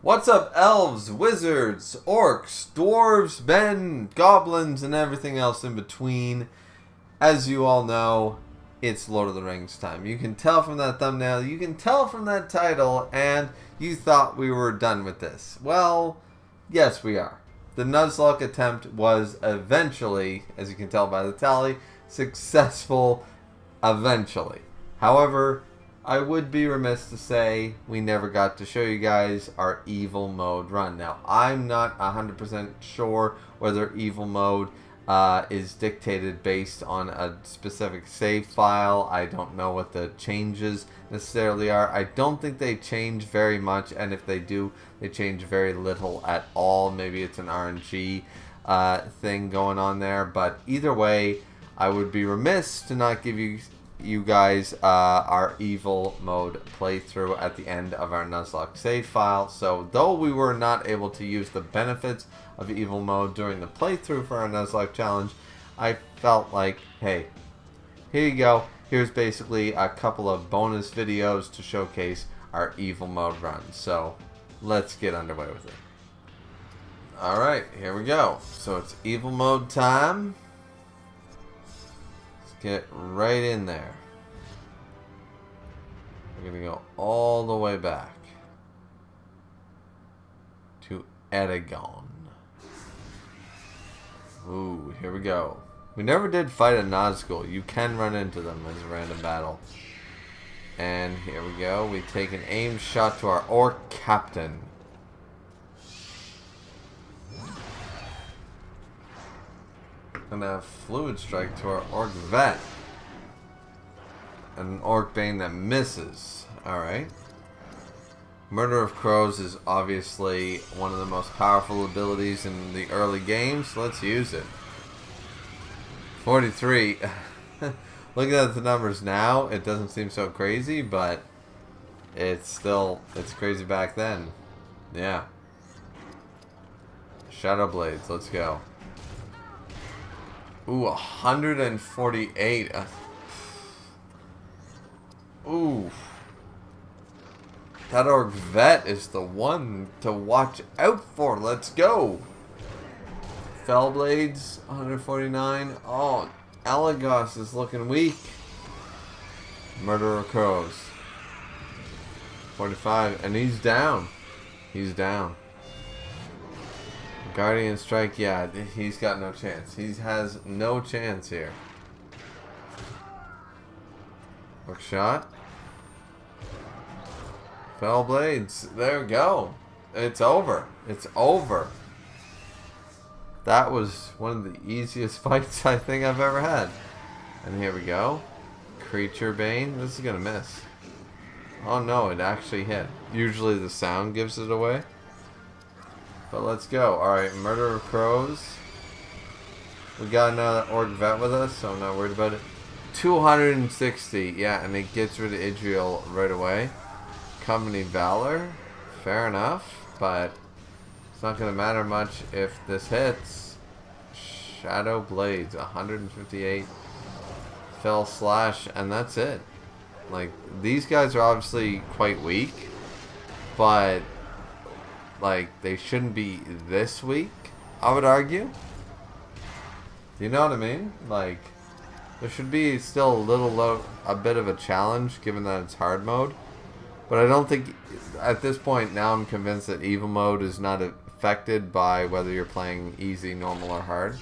What's up, elves, wizards, orcs, dwarves, men, goblins, and everything else in between? As you all know, it's Lord of the Rings time. You can tell from that thumbnail, you can tell from that title, and you thought we were done with this. Well, yes we are. The Nuzlocke attempt was eventually, as you can tell by the tally, successful eventually. However, I would be remiss to say we never got to show you guys our evil mode run. Now, I'm not 100% sure whether evil mode is dictated based on a specific save file. I don't know what the changes necessarily are. I don't think they change very much, and if they do, they change very little at all. Maybe it's an RNG thing going on there, but either way, I would be remiss to not give you guys our evil mode playthrough at the end of our Nuzlocke save file. So though we were not able to use the benefits of evil mode during the playthrough for our Nuzlocke challenge, I felt like, hey, here you go. Here's basically a couple of bonus videos to showcase our evil mode run. So let's get underway with it. Alright, here we go. So it's evil mode time. Get right in there. We're going to go all the way back to Edagon. Ooh, here we go. We never did fight a Nazgul. You can run into them as a random battle. And here we go. We take an aim shot to our orc captain. Gonna have fluid strike to our orc vet. And an orc bane that misses. Alright. Murder of Crows is obviously one of the most powerful abilities in the early games. So let's use it. 43. Looking at the numbers now, it doesn't seem so crazy, but it's crazy back then. Yeah. Shadow Blades, let's go. Ooh, 148. Ooh. That orc vet is the one to watch out for. Let's go. Fell Blades, 149. Oh, Elagos is looking weak. Murder of Crows. 45. And he's down. He's down. Guardian Strike, yeah, he's got no chance. He has no chance here. Hook shot. Fell Blades. There we go. It's over. It's over. That was one of the easiest fights I think I've ever had. And here we go. Creature Bane. This is going to miss. Oh no, it actually hit. Usually the sound gives it away. But let's go. Alright, Murder of Crows. We got another orc vet with us, so I'm not worried about it. 260. Yeah, and it gets rid of Idriel right away. Company Valor. Fair enough, but it's not going to matter much if this hits. Shadow Blades. 158. Fell Slash, and that's it. Like, these guys are obviously quite weak, but like, they shouldn't be this weak, I would argue. Do you know what I mean? Like, there should be still a bit of a challenge, given that it's hard mode. But I don't think, at this point, now I'm convinced that evil mode is not affected by whether you're playing easy, normal, or hard.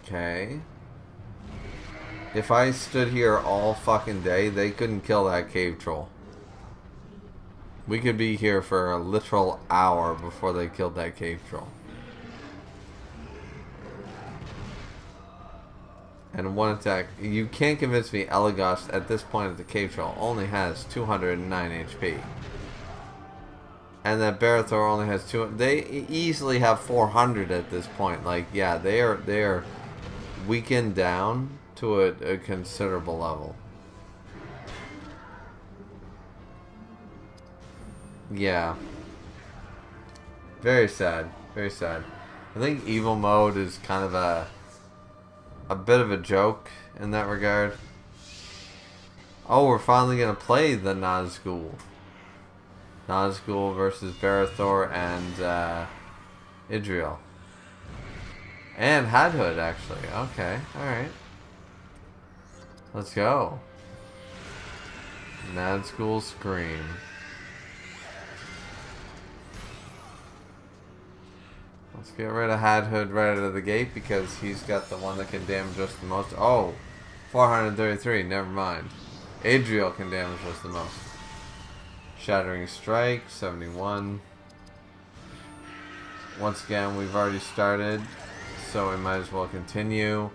Okay. If I stood here all fucking day, they couldn't kill that cave troll. We could be here for a literal hour before they killed that cave troll. And one attack. You can't convince me Elagos at this point of the cave troll only has 209 HP. And that Barathor only has 200. They easily have 400 at this point. Like, yeah, they are weakened down to a considerable level. Yeah. Very sad. Very sad. I think evil mode is kind of a a bit of a joke in that regard. Oh, we're finally going to play the Nazgul. Nazgul versus Barathor and Idriel. And Hadhood, actually. Okay, alright. Let's go. Nazgul Scream. Let's get rid of Hadhood right out of the gate because he's got the one that can damage us the most. Oh, 433, never mind. Adriel can damage us the most. Shattering Strike, 71. Once again, we've already started, so we might as well continue.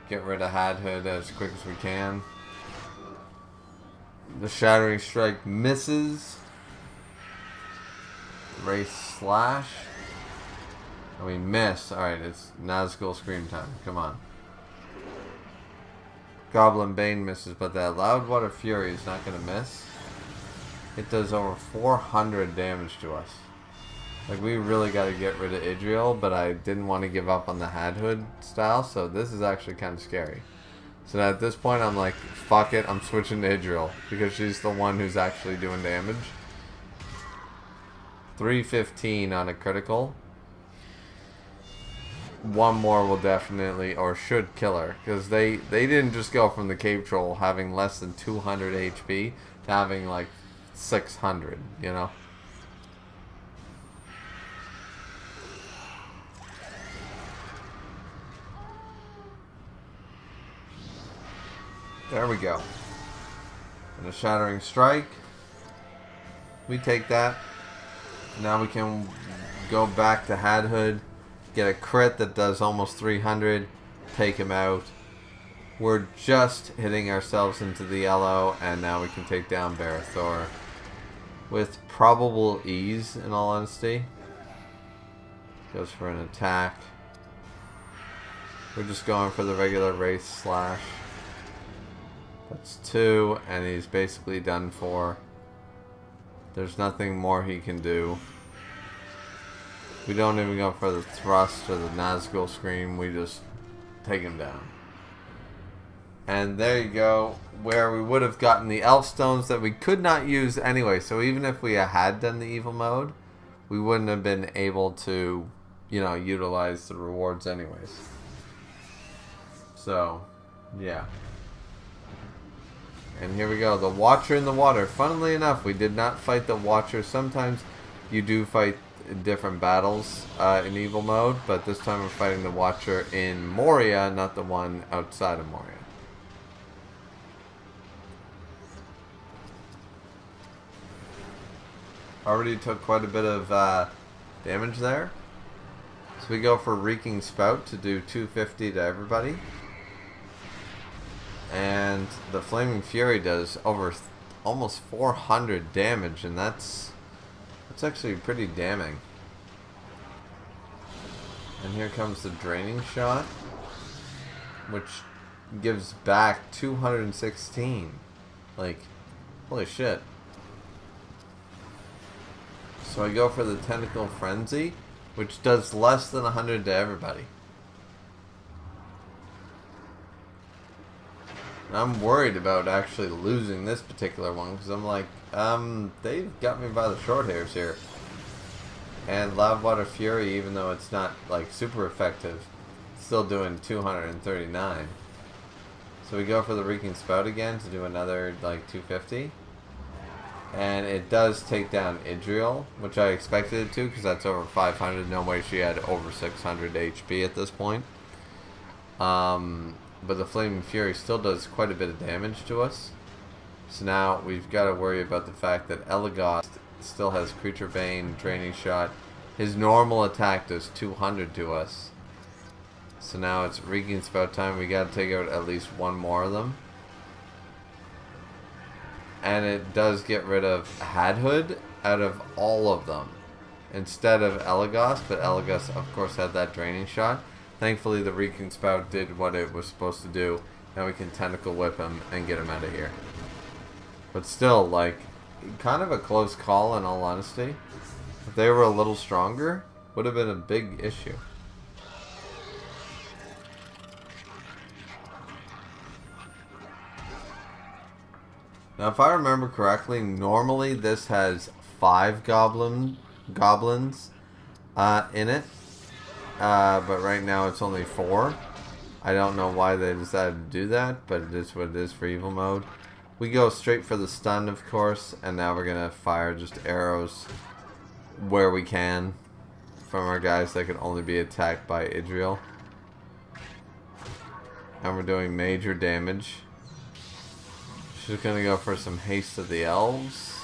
Get rid of Hadhood as quick as we can. The Shattering Strike misses. Race Slash. And we miss. Alright, it's Nazgul Scream time. Come on. Goblin Bane misses, but that Loudwater Fury is not going to miss. It does over 400 damage to us. Like, we really got to get rid of Idriel, but I didn't want to give up on the Hadhood style, so this is actually kind of scary. So at this point, I'm like, fuck it, I'm switching to Idriel, because she's the one who's actually doing damage. 315 on a critical. One more will definitely, or should, kill her. Because they didn't just go from the Cave Troll having less than 200 HP to having like 600, you know? There we go. And a Shattering Strike. We take that. Now we can go back to Hadhood. Get a crit that does almost 300. Take him out. We're just hitting ourselves into the yellow. And now we can take down Barathor. With probable ease, in all honesty. Goes for an attack. We're just going for the regular Race Slash. That's 2, and he's basically done for. There's nothing more he can do. We don't even go for the thrust or the Nazgul Scream, we just take him down. And there you go, where we would have gotten the Elf Stones that we could not use anyway. So even if we had done the evil mode, we wouldn't have been able to, you know, utilize the rewards anyways. So, yeah. And here we go, the Watcher in the water. Funnily enough, we did not fight the Watcher. Sometimes you do fight different battles in evil mode, but this time we're fighting the Watcher in Moria, not the one outside of Moria. Already took quite a bit of damage there. So we go for Reeking Spout to do 250 to everybody. And the Flaming Fury does over almost 400 damage, and that's actually pretty damning. And here comes the Draining Shot, which gives back 216. Like, holy shit. So I go for the Tentacle Frenzy, which does less than 100 to everybody. I'm worried about actually losing this particular one because I'm like, they've got me by the short hairs here. And Loudwater Fury, even though it's not like super effective, still doing 239. So we go for the Reeking Spout again to do another like 250. And it does take down Idriel, which I expected it to because that's over 500. No way she had over 600 HP at this point. But the Flaming Fury still does quite a bit of damage to us. So now we've got to worry about the fact that Elagos still has Creature Bane, Draining Shot. His normal attack does 200 to us. So now it's Reeking Spout time. We got to take out at least one more of them. And it does get rid of Hadhood out of all of them. Instead of Elagos, but Elagos of course had that Draining Shot. Thankfully, the Reeking Spout did what it was supposed to do. Now we can Tentacle Whip him and get him out of here. But still, like, kind of a close call in all honesty. If they were a little stronger, would have been a big issue. Now, if I remember correctly, normally this has 5 goblins in it. But right now it's only 4. I don't know why they decided to do that, but it is what it is for evil mode. We go straight for the stun, of course, and now we're going to fire just arrows where we can from our guys that can only be attacked by Idriel. And we're doing major damage. She's going to go for some haste of the elves,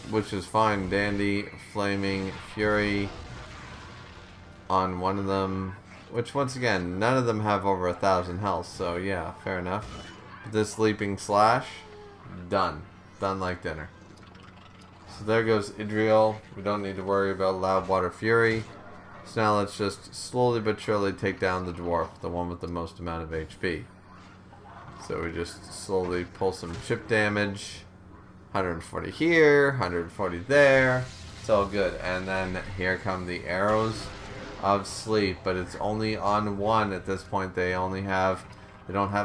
which is fine. Dandy, Flaming Fury on one of them, which once again, none of them have over 1,000 health, so yeah, fair enough. But this Leaping Slash, done. Done like dinner. So there goes Idriel. We don't need to worry about Loudwater Fury. So now let's just slowly but surely take down the dwarf, the one with the most amount of HP. So we just slowly pull some chip damage. 140 here, 140 there. It's all good. And then here come the arrows of sleep, but it's only on one at this point. They don't have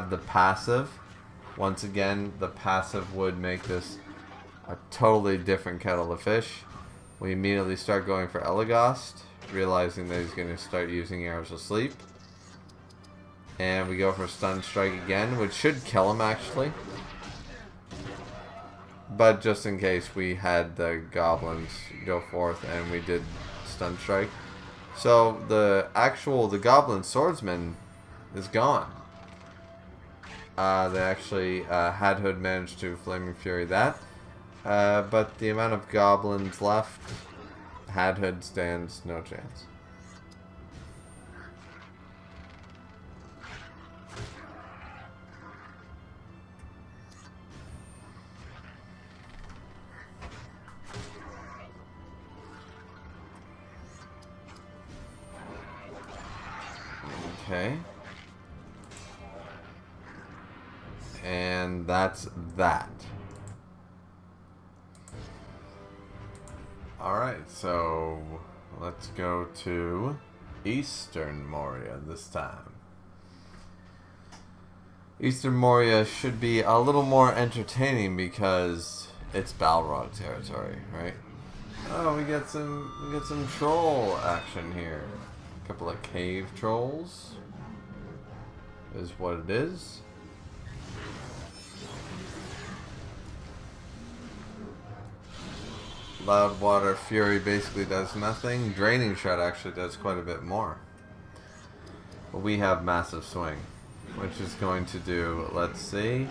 the passive. Once again, the passive would make this a totally different kettle of fish. We immediately start going for Elegost, realizing that he's going to start using arrows of sleep. And we go for Stun Strike again, which should kill him actually. But just in case, we had the goblins go forth and we did Stun Strike. So the goblin swordsman is gone. They actually, Hadhood managed to Flaming Fury that. But the amount of goblins left, Hadhood stands no chance. Okay. And that's that. Alright, so let's go to Eastern Moria this time. Eastern Moria should be a little more entertaining because it's Balrog territory, right? Oh, we get some troll action here. A couple of cave trolls is what it is. Loudwater Fury basically does nothing. Draining Shot actually does quite a bit more. But we have Massive Swing, which is going to do, let's see,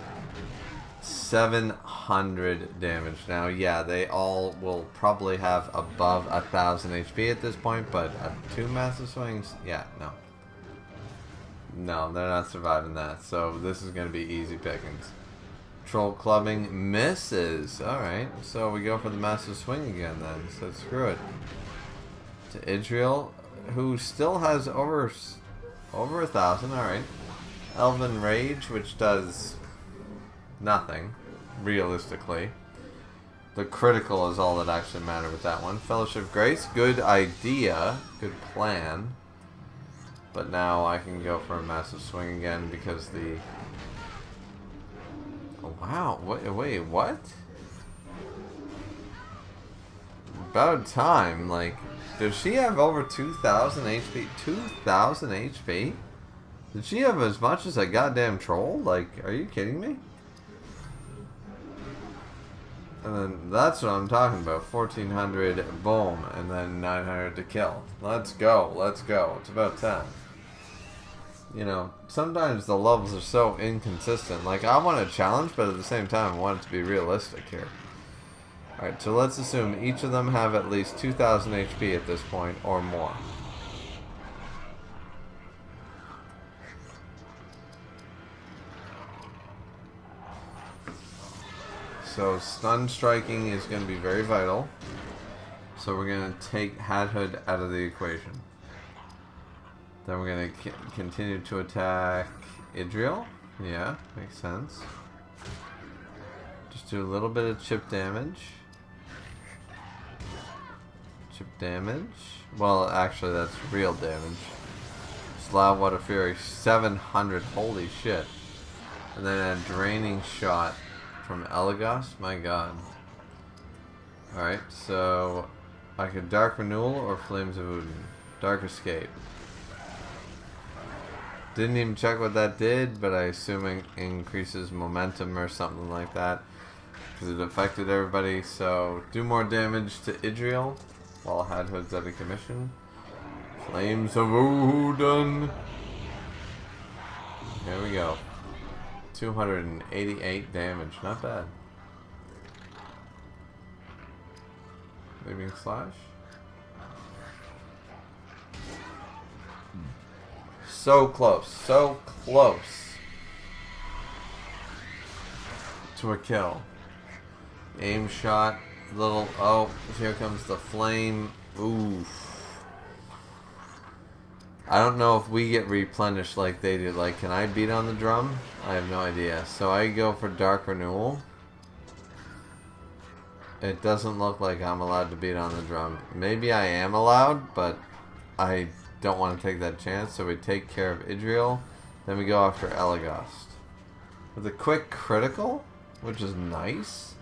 700 damage. Now, yeah, they all will probably have above 1,000 HP at this point, but 2 Massive Swings, yeah, no. No, they're not surviving that, so this is going to be easy pickings. Troll Clubbing misses. Alright, so we go for the Massive Swing again then, so screw it. To Idriel, who still has over 1,000, alright. Elven Rage, which does nothing, realistically. The critical is all that actually mattered with that one. Fellowship of Grace, good idea, good plan. But now I can go for a Massive Swing again because the... Oh, wow, wait, what? About time, like, does she have over 2,000 HP? 2,000 HP? Did she have as much as a goddamn troll? Like, are you kidding me? And then that's what I'm talking about. 1,400, boom, and then 900 to kill. Let's go, let's go. It's about time. You know, sometimes the levels are so inconsistent. Like, I want a challenge, but at the same time, I want it to be realistic here. Alright, so let's assume each of them have at least 2,000 HP at this point, or more. So, stun striking is going to be very vital. So we're going to take Hadhood out of the equation. Then we're going to continue to attack Idriel. Yeah, makes sense. Just do a little bit of chip damage. Chip damage. Well, actually, that's real damage. Loudwater Fury, 700. Holy shit. And then a draining shot from Elagos. My god. Alright, so I could Dark Renewal or Flames of Odin. Dark Escape. Didn't even check what that did, but I assume it increases momentum or something like that. Because it affected everybody. So do more damage to Idriel while Hadhood's out of commission. Flames of Odin. Here we go. 288 damage. Not bad. Leaving Slash. So close. So close to a kill. Aim shot. Little. Oh, here comes the flame. Oof. I don't know if we get replenished like they did. Like, can I beat on the drum? I have no idea. So I go for Dark Renewal. It doesn't look like I'm allowed to beat on the drum. Maybe I am allowed, but I don't want to take that chance. So we take care of Idriel. Then we go after Elagos. With a quick critical, which is nice.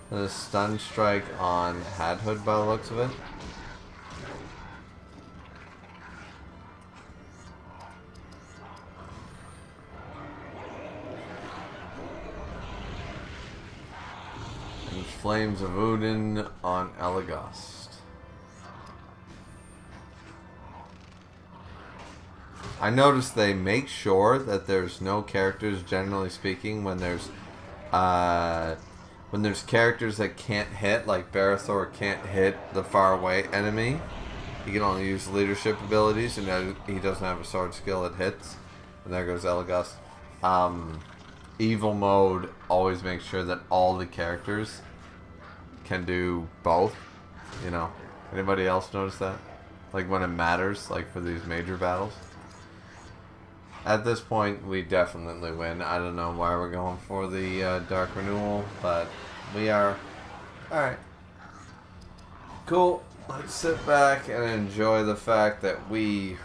And a stun strike on Hadhood by the looks of it. Flames of Odin on Elagos. I noticed they make sure that there's no characters, generally speaking, when there's characters that can't hit, like Barathor can't hit the far away enemy. He can only use leadership abilities, and he doesn't have a sword skill that hits. And there goes Elagos. Evil mode always makes sure that all the characters can do both. You know, anybody else notice that? Like when it matters, like for these major battles. At this point, we definitely win. I don't know why we're going for the Dark Renewal, but we are. Alright. Cool. Let's sit back and enjoy the fact that we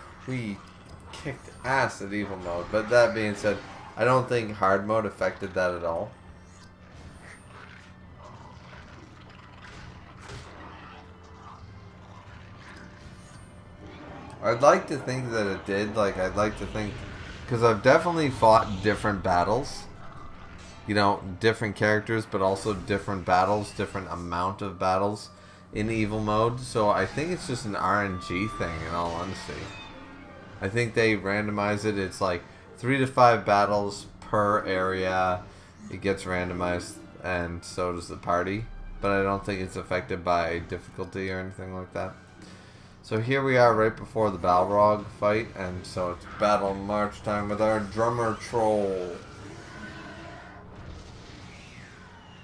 kicked ass at Evil mode. But that being said, I don't think hard mode affected that at all. I'd like to think that it did. Like, I'd like to think, because I've definitely fought different battles. You know, different characters, but also different battles, different amount of battles in Evil mode. So I think it's just an RNG thing, in all honesty. I think they randomize it. It's like 3 to 5 battles per area. It gets randomized, and so does the party. But I don't think it's affected by difficulty or anything like that. So here we are right before the Balrog fight, and so it's battle march time with our drummer troll.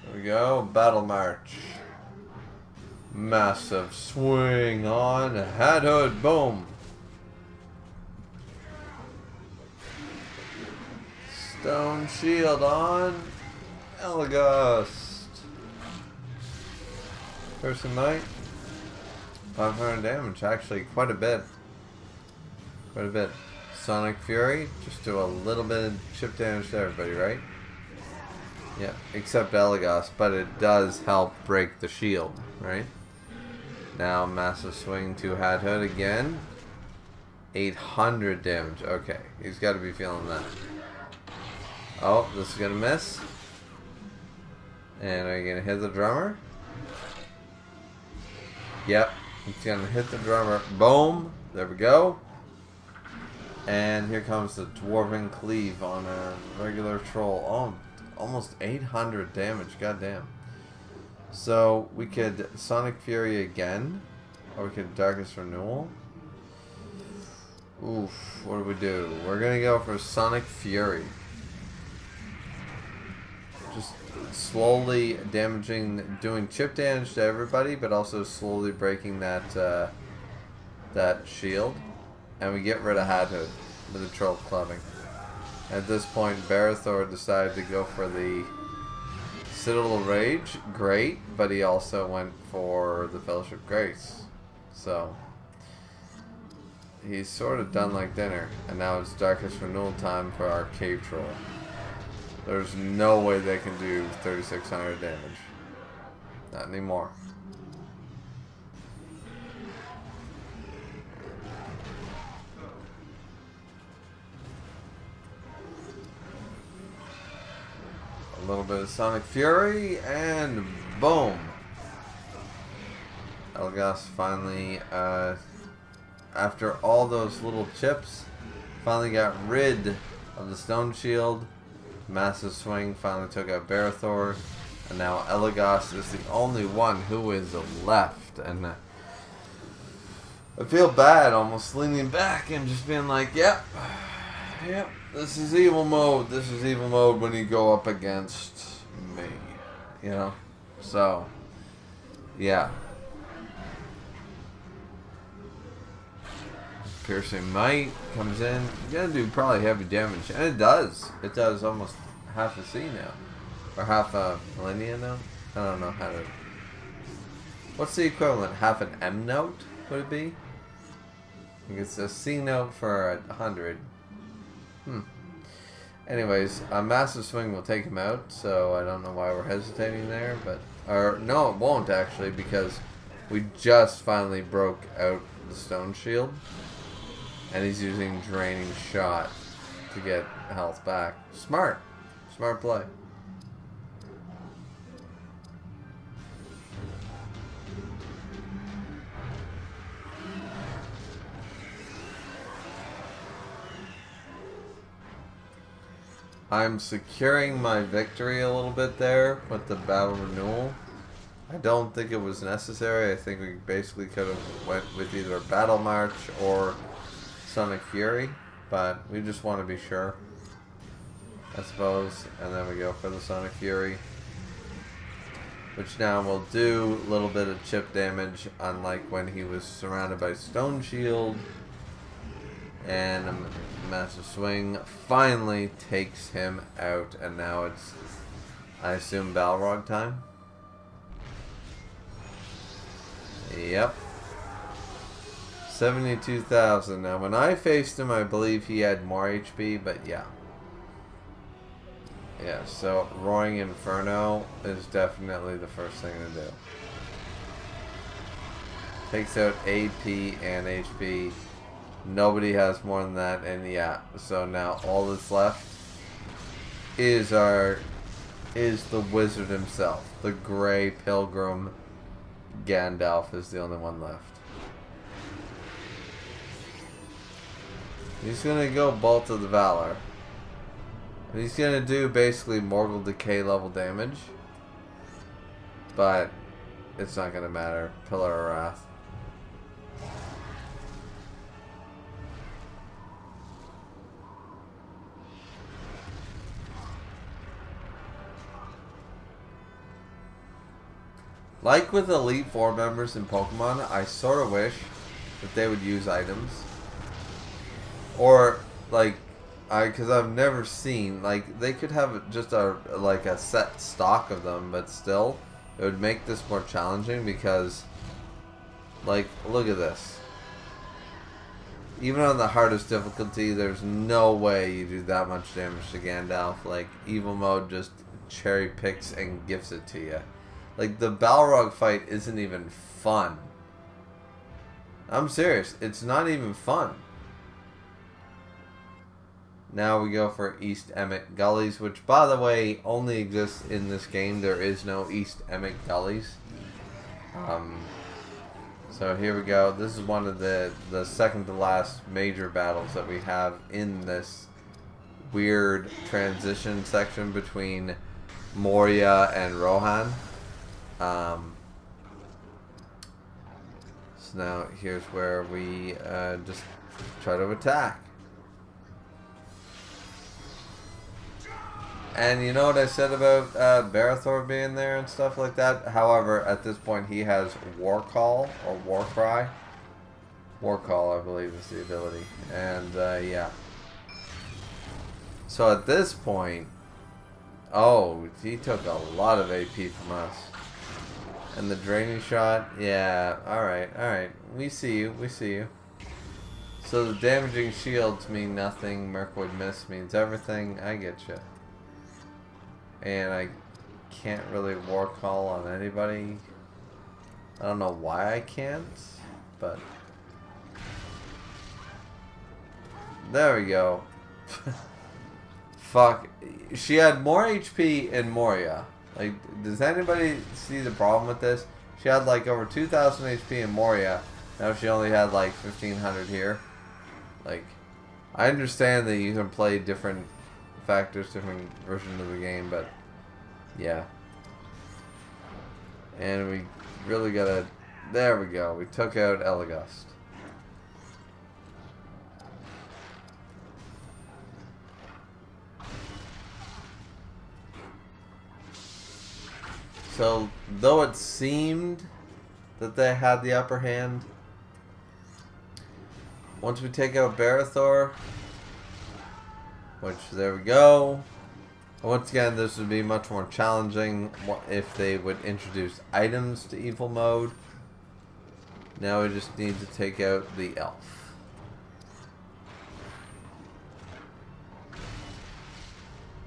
There we go, battle march. Massive swing on Hadhood, boom. Stone shield on Elagos. Person might. 500 damage, actually, quite a bit. Quite a bit. Sonic Fury, just do a little bit of chip damage to everybody, right? Yeah, except Elagos, but it does help break the shield, right? Now, massive swing to Hadhood again. 800 damage, okay. He's got to be feeling that. Oh, this is going to miss. And are you going to hit the drummer? Yep. It's going to hit the drummer. Boom. There we go. And here comes the Dwarven Cleave on a regular troll. Oh, almost 800 damage. Goddamn. So we could Sonic Fury again. Or we could Darkest Renewal. Oof. What do we do? We're going to go for Sonic Fury. Just slowly damaging, doing chip damage to everybody, but also slowly breaking that that shield, and we get rid of Hadhood with the troll clubbing. At this point, Barathor decided to go for the Citadel of Rage, great, but he also went for the Fellowship of Grace. So he's sort of done like dinner, and now it's Darkest Renewal time for our cave troll. There's no way they can do 3,600 damage. Not anymore. A little bit of Sonic Fury, and boom! Elagos finally, after all those little chips, finally got rid of the Stone Shield. Massive Swing finally took out Barathor, and now Elagos is the only one who is left. And I feel bad almost leaning back and just being like, yep, this is evil mode. This is evil mode when you go up against me, you know? So, yeah. Piercing Might comes in. It's gonna do probably heavy damage. And it does. It does almost half a C now. Or half a millennia now? I don't know how to... What's the equivalent? Half an M note, would it be? I think it's a C note for 100. Anyways, a Massive Swing will take him out, so I don't know why we're hesitating there, but... Or, no, it won't actually, because we just finally broke out the Stone Shield. And he's using Draining Shot to get health back. Smart. Smart play. I'm securing my victory a little bit there with the battle renewal. I don't think it was necessary. I think we basically could have went with either Battle March or Sonic Fury, but we just want to be sure, I suppose. And then we go for the Sonic Fury, which now will do a little bit of chip damage, unlike when he was surrounded by Stone Shield. And a Massive Swing finally takes him out, and now it's, I assume, Balrog time. Yep. 72,000. Now, when I faced him, I believe he had more HP, but yeah. Yeah, so Roaring Inferno is definitely the first thing to do. Takes out AP and HP. Nobody has more than that, and yeah, so now all that's left is the wizard himself. The Grey Pilgrim Gandalf is the only one left. He's gonna go Bolt of the Valor. And he's gonna do basically Mortal Decay level damage. But it's not gonna matter. Pillar of Wrath. Like with Elite Four members in Pokemon, I sort of wish that they would use items. Or, like, because I've never seen, like, they could have just a set stock of them, but still, it would make this more challenging because, like, look at this. Even on the hardest difficulty, there's no way you do that much damage to Gandalf. Like, Evil Mode just cherry picks and gives it to you. Like, the Balrog fight isn't even fun. I'm serious. It's not even fun. Now we go for East Emmett Gullies, which, by the way, only exists in this game. There is no East Emmett Gullies. So here we go. This is one of the second to last major battles that we have in this weird transition section between Moria and Rohan. So now here's where we just try to attack. And you know what I said about Barathor being there and stuff like that? However, at this point he has War Call or War Cry. War Call, I believe, is the ability. And yeah. So at this point, oh, he took a lot of AP from us. And the Draining Shot, yeah, alright. We see you. So the Damaging Shields mean nothing, Mirkwood Mist means everything, I get you. And I can't really war call on anybody. I don't know why I can't, but there we go. Fuck. She had more HP in Moria. Like, does anybody see the problem with this? She had like over 2,000 HP in Moria. Now she only had like 1,500 here. Like, I understand that you can play different factors, different versions of the game, but yeah. And we really gotta... There we go. We took out Elagust. So, though it seemed that they had the upper hand, once we take out Barathor, which, there we go. Once again, this would be much more challenging if they would introduce items to evil mode. Now we just need to take out the elf.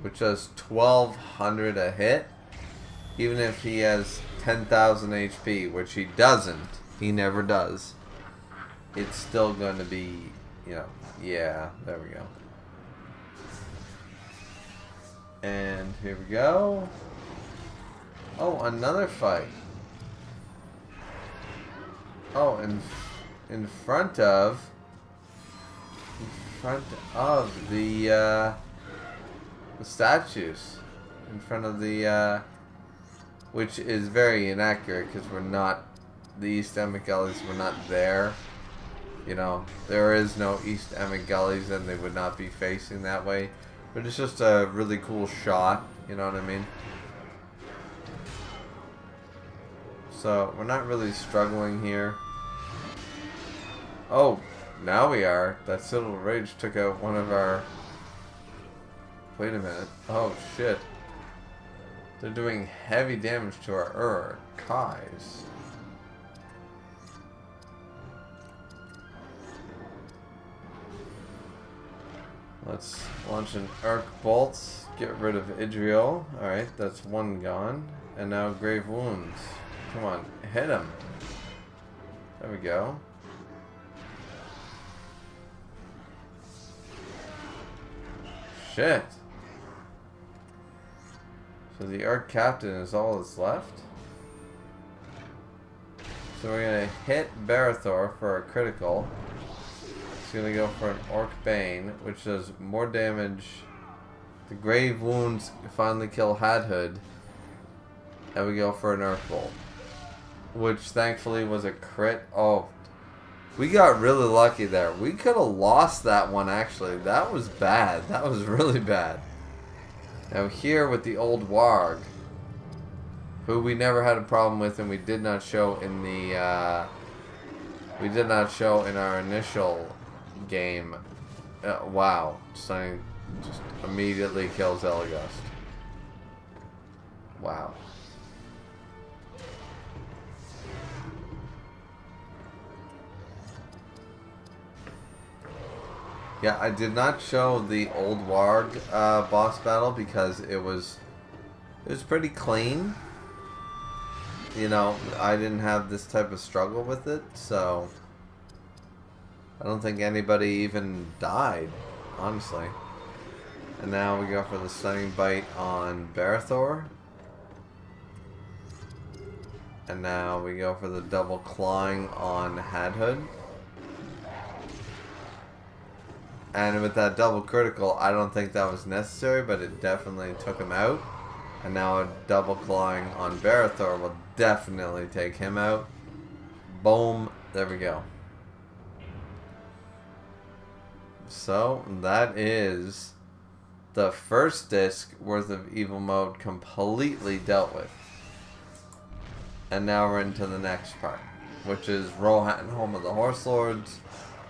Which does 1,200 a hit. Even if he has 10,000 HP, which he doesn't. He never does. It's still going to be, you know, yeah, there we go. And here we go. Oh, another fight. Oh, in front of the statues. In front of the, which is very inaccurate because we're not, the East Emic Gullies were not there. You know, there is no East Emic Gullies and they would not be facing that way. But it's just a really cool shot, you know what I mean? So, we're not really struggling here. Oh, now we are. That Citadel Rage took out one of our... Wait a minute. Oh, shit. They're doing heavy damage to our Kais. Let's launch an Urk Bolt. Get rid of Idriel. Alright, that's one gone. And now Grave Wounds. Come on, hit him. There we go. Shit. So the Urk Captain is all that's left. So we're going to hit Barathor for a critical. It's going to go for an Orc Bane, which does more damage. The Grave Wounds finally kill Hadhood. And we go for an Urk Bolt, which thankfully was a crit. Oh, we got really lucky there. We could have lost that one, actually. That was bad. That was really bad. Now here with the old Warg, who we never had a problem with, and we did not show in the we did not show in our initial game. Wow, Stunning just immediately kills Elagust. Wow. Yeah, I did not show the old Warg boss battle because it was pretty clean. You know, I didn't have this type of struggle with it, so I don't think anybody even died, honestly. And now we go for the Stunning Bite on Barathor. And now we go for the double clawing on Hadhood. And with that double critical, I don't think that was necessary, but it definitely took him out. And now a double clawing on Barathor will definitely take him out. Boom. There we go. So, that is the first disc worth of evil mode completely dealt with. And now we're into the next part, which is Rohan, Home of the Horse Lords.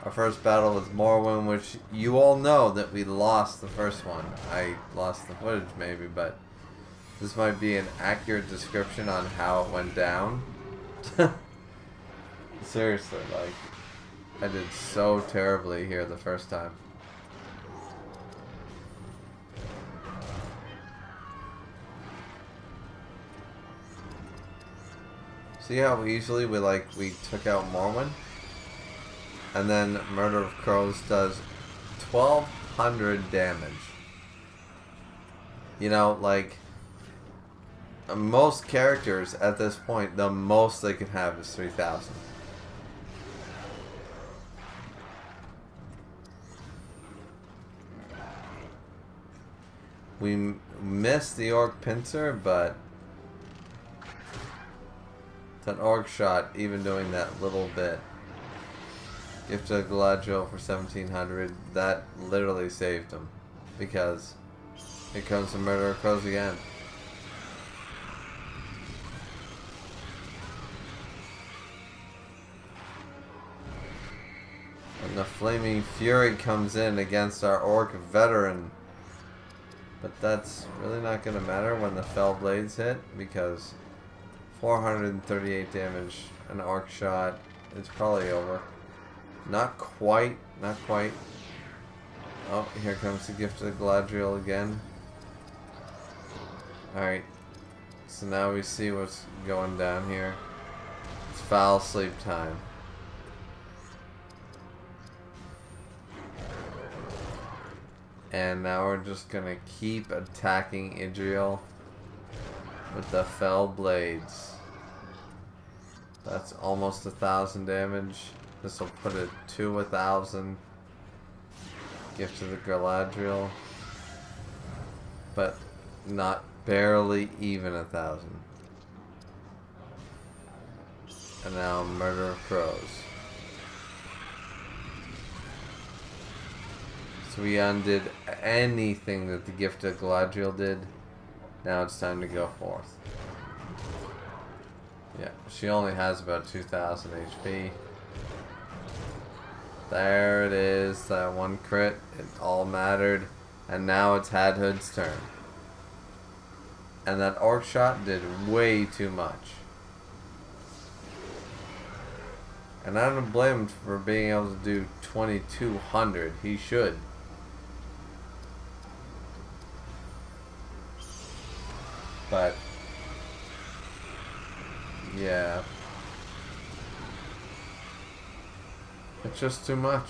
Our first battle was Morrowind, which you all know that we lost the first one. I lost the footage maybe, but this might be an accurate description on how it went down. Seriously, like, I did so terribly here the first time. See how easily we took out Morwen? And then Murder of Crows does 1,200 damage. You know, like, most characters at this point, the most they can have is 3,000. We missed the Orc Pincer, but that Orc shot, even doing that little bit, gifted Galadriel for 1,700, that literally saved him. Because here comes the Murder of Crows again. And the Flaming Fury comes in against our Orc veteran. But that's really not going to matter when the Fell Blades hit, because 438 damage, an Orc shot, it's probably over. Not quite, not quite. Oh, here comes the Gift of Galadriel again. Alright, so now we see what's going down here. It's foul sleep time. And now we're just gonna keep attacking Idriel with the Fell Blades. That's almost 1,000 damage. This will put it to 1,000. Gift to the Galadriel. But not barely even 1,000. And now Murder of Crows. So we undid anything that the Gift of Galadriel did. Now it's time to go forth. Yeah, she only has about 2,000 HP. There it is, that one crit. It all mattered. And now it's Hadhood's turn. And that Orc shot did way too much. And I don't blame him for being able to do 2,200. He should. But yeah, it's just too much.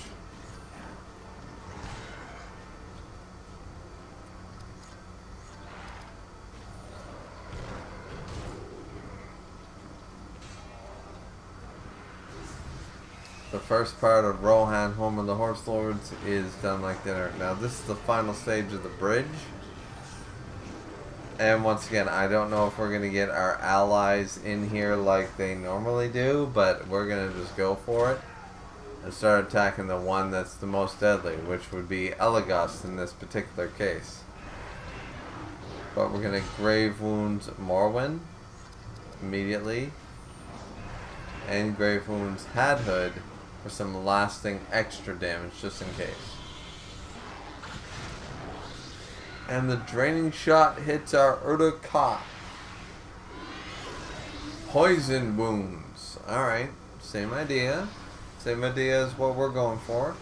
The first part of Rohan, Home of the Horse Lords, is done like dinner. Now this is the final stage of the bridge. And once again, I don't know if we're going to get our allies in here like they normally do, but we're going to just go for it and start attacking the one that's the most deadly, which would be Elagast in this particular case. But we're going to Grave Wounds Morwen immediately, and Grave Wounds Hadhood for some lasting extra damage just in case. And the draining shot hits our Urda-Ka. Poison wounds. Alright, same idea. Same idea as what we're going for.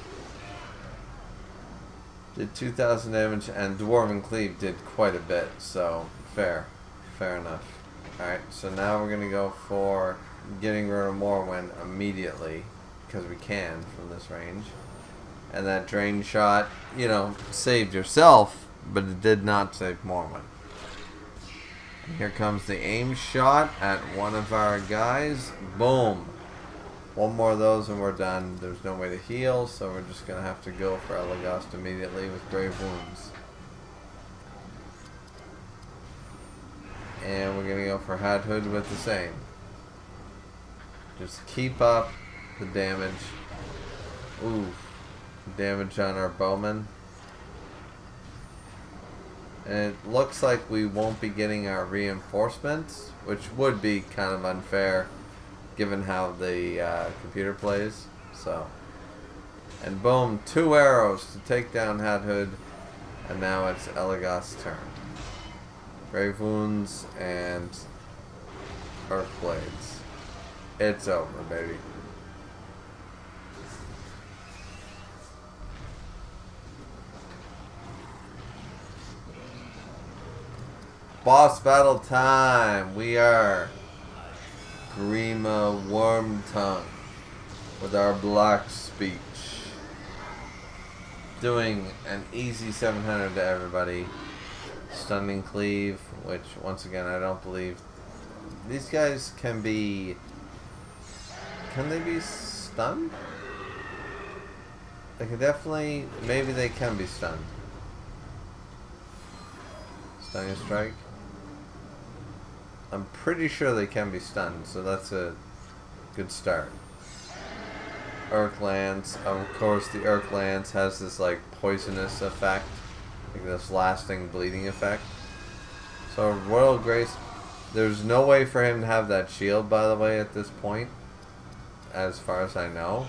Did 2,000 damage, and Dwarven Cleave did quite a bit, so fair. Fair enough. Alright, so now we're going to go for getting rid of Morwen immediately, because we can from this range. And that drain shot, you know, saved yourself, but it did not save Morwen. Here comes the aim shot at one of our guys. Boom. One more of those and we're done. There's no way to heal, so we're just going to have to go for Elagast immediately with Grave Wounds. And we're going to go for Hadhood with the same. Just keep up the damage. Ooh. Damage on our bowman. And it looks like we won't be getting our reinforcements, which would be kind of unfair given how the computer plays. So, and boom, 2 arrows to take down Hadhood, and now it's Elagast's turn. Grave Wounds and Earth Blades. It's over, baby. Boss battle time. We are Grima Worm Tongue with our black speech. Doing an easy 700 to everybody. Stunning Cleave, which once again I don't believe these guys can be. Can they be stunned? They can definitely. Maybe they can be stunned. Stunning Strike. I'm pretty sure they can be stunned, so that's a good start. Urk Lance. Of course, the Urk Lance has this like poisonous effect. Like this lasting bleeding effect. So Royal Grace, there's no way for him to have that shield, by the way, at this point, as far as I know,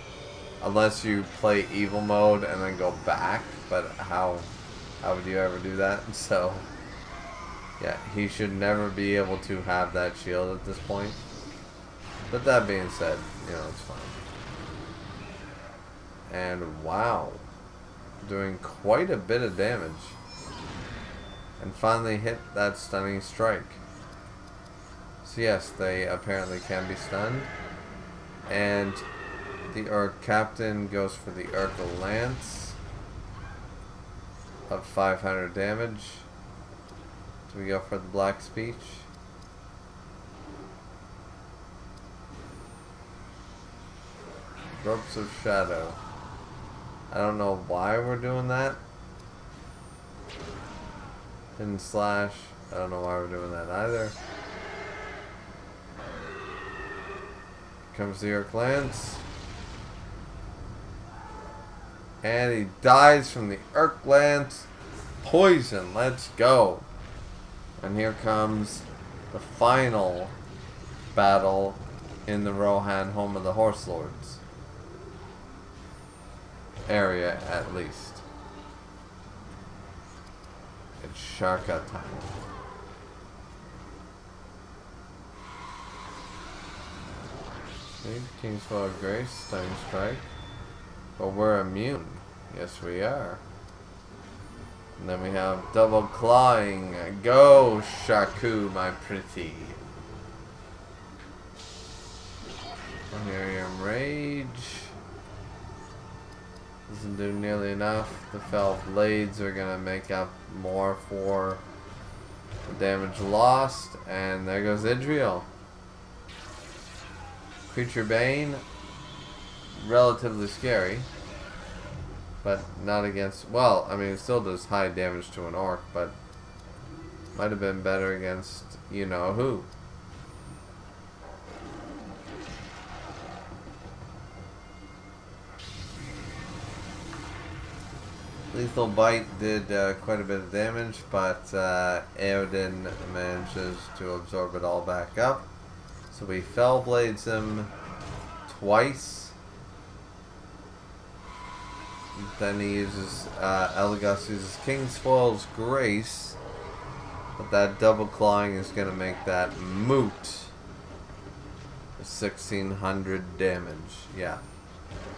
unless you play evil mode and then go back. But how would you ever do that? So yeah, he should never be able to have that shield at this point. But that being said, you know, it's fine. And wow, doing quite a bit of damage. And finally hit that stunning strike. So yes, they apparently can be stunned. And the Urk Captain goes for the Urk Lance of 500 damage. Do we go for the Black Speech? Ropes of Shadow. I don't know why we're doing that. Hidden Slash. I don't know why we're doing that either. Comes the Urk Lance. And he dies from the Urk Lance. Poison. Let's go. And here comes the final battle in the Rohan Home of the Horse Lords area, at least. It's Sharka time. Kingsfall of Grace, Stunning Strike. But we're immune. Yes, we are. And then we have Double Clawing. Go, Shaku, my pretty. Miriam Rage. Doesn't do nearly enough. The Fell Blades are going to make up more for the damage lost. And there goes Idriel. Creature Bane. Relatively scary. But not against... Well, I mean, it still does high damage to an orc, but might have been better against you-know-who. Lethal Bite did quite a bit of damage, but Eowyn manages to absorb it all back up. So we Fell Blades him twice. Then he uses, Elagos uses Kingsfall's Grace. But that double clawing is going to make that moot. 1600 damage. Yeah.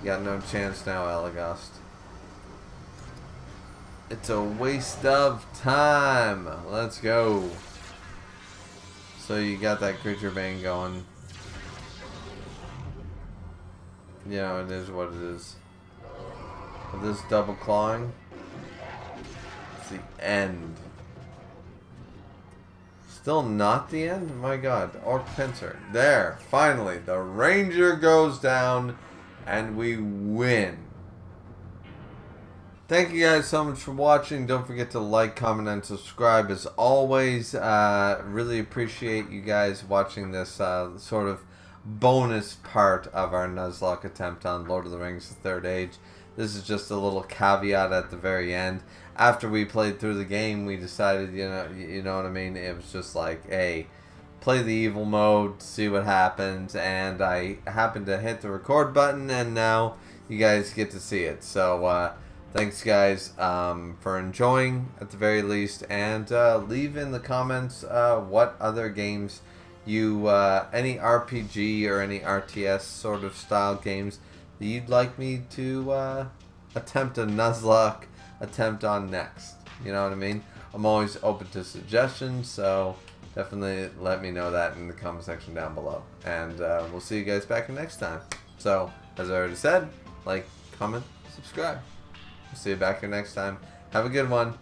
You got no chance now, Elagos. It's a waste of time. Let's go. So you got that Creature Bane going. You know, it is what it is. But this double clawing, it's the end. Still not the end? My god. Orc Pincer. There. Finally. The Ranger goes down and we win. Thank you guys so much for watching. Don't forget to like, comment, and subscribe as always. Really appreciate you guys watching this sort of bonus part of our Nuzlocke attempt on Lord of the Rings: The Third Age. This is just a little caveat at the very end. After we played through the game, we decided, you know what I mean? It was just like, hey, play the evil mode, see what happens. And I happened to hit the record button, and now you guys get to see it. So, thanks, guys, for enjoying, at the very least. And leave in the comments what other games you, any RPG or any RTS sort of style games that you'd like me to attempt a Nuzlocke attempt on next. You know what I mean? I'm always open to suggestions, so definitely let me know that in the comment section down below. And we'll see you guys back next time. So, as I already said, like, comment, subscribe. We'll see you back here next time. Have a good one.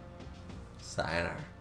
Sayonara.